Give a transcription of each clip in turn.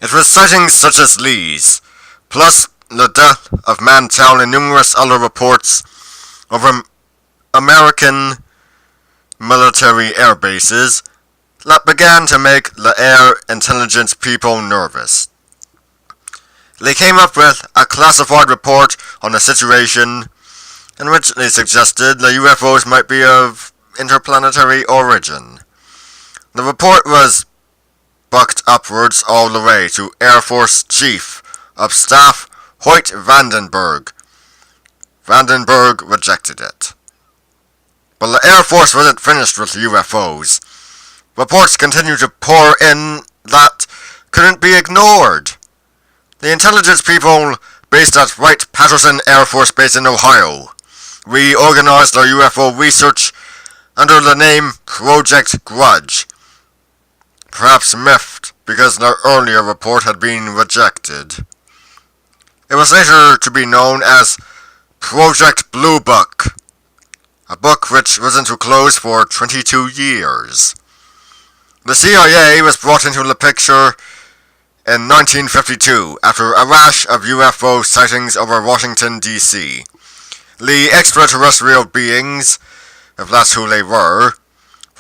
It was sightings such as these, plus the death of Mantel and numerous other reports over American military air bases that began to make the air intelligence people nervous. They came up with a classified report on the situation in which they suggested the UFOs might be of interplanetary origin. The report was bucked upwards all the way to Air Force Chief of Staff Hoyt Vandenberg. Vandenberg rejected it. But the Air Force wasn't finished with UFOs. Reports continued to pour in that couldn't be ignored. The intelligence people based at Wright-Patterson Air Force Base in Ohio reorganized their UFO research under the name Project Grudge, perhaps miffed because their earlier report had been rejected. It was later to be known as Project Blue Book, a book which was into close for 22 years. The CIA was brought into the picture in 1952 after a rash of UFO sightings over Washington, D.C. The extraterrestrial beings, if that's who they were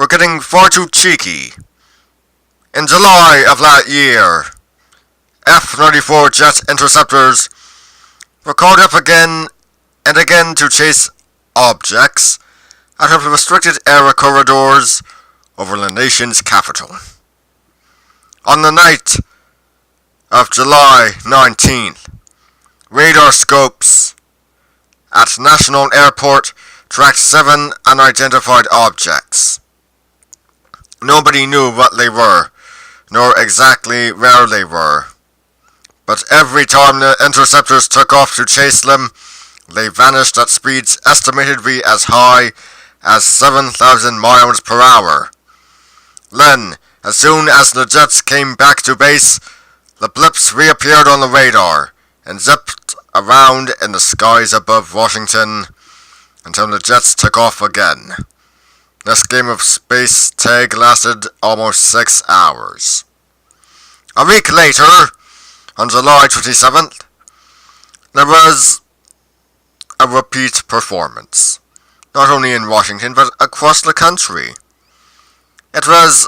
getting far too cheeky. In July of that year, F-94 jet interceptors were called up again and again to chase objects out of restricted air corridors over the nation's capital. On the night of July 19th, radar scopes at National Airport tracked 7 unidentified objects. Nobody knew what they were, nor exactly where they were. But every time the interceptors took off to chase them, they vanished at speeds estimated to be as high as 7,000 miles per hour. Then, as soon as the jets came back to base, the blips reappeared on the radar and zipped around in the skies above Washington until the jets took off again. This game of space tag lasted almost 6 hours. A week later, on July 27th, there was a repeat performance, not only in Washington but across the country. It was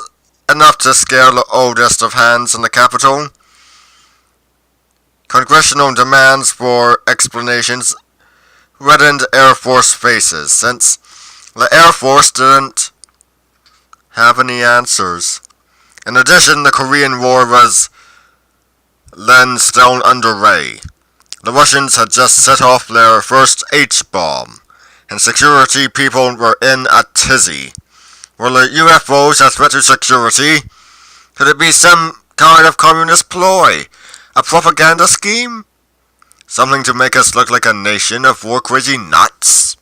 enough to scare the oldest of hands in the Capitol. Congressional demands for explanations reddened Air Force faces, since the Air Force didn't have any answers. In addition, the Korean War was then still underway. The Russians had just set off their first H-bomb, and security people were in a tizzy. Were the UFOs a threat to security? Could it be some kind of communist ploy? A propaganda scheme? Something to make us look like a nation of war-crazy nuts?